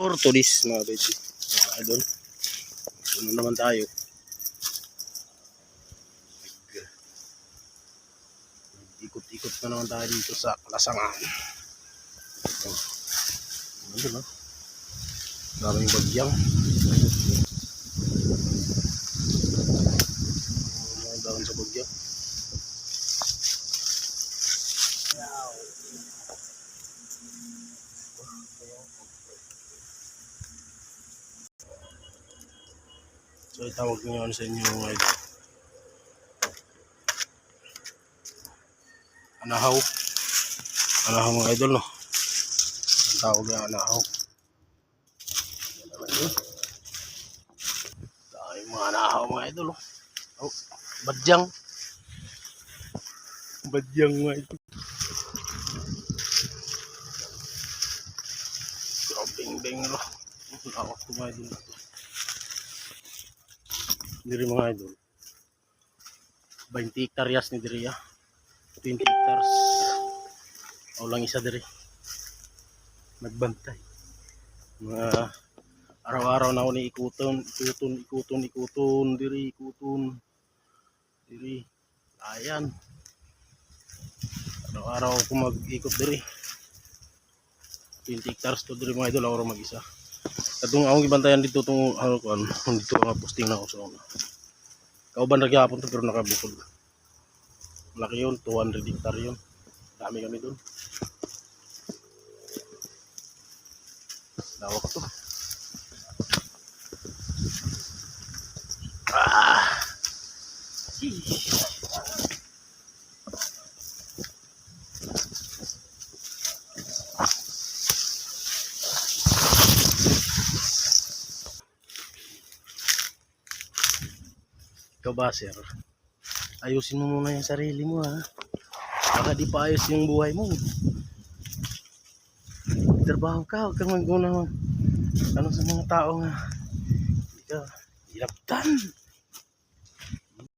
Or to this mga baby. Idol. Ano naman tayo? Ikot-ikot na naman tayo dito sa Lasangan. Ano no? Daming bagyang. Daon sa bagyang. So itawag ko ngayon sa inyo mga idol. Anahaw. Anahaw mga idol no. Ang tawag na anahaw. Dahil mga anahaw mga idol no. Oh, badyang. Badyang mga idol. Bing-bing no. Lawak ko mga idol. Diri mga idol 20 hektaryas ni diri ya 20 hectares o lang isa diri nagbantay mga araw-araw na ako ni ikuton diri ayan araw-araw ako mag-ikot diri 20 hectares to diri mga idol ako mag-isa. Kadung akong ibantayan dito tong ano ko dito nga posting na ako sa una. Kauban ra gyapon to pero nakabukod. Malaki yun, 200 hectare yun. Dami kami doon. Lawak to. Ikaw ba, sir? Ayusin mo muna yung sarili mo, ha? Baka di pa ayos yung buhay mo. Trabaho ka, huwag kang mag-una ano sa mga tao nga. Hindi ka ilaptan.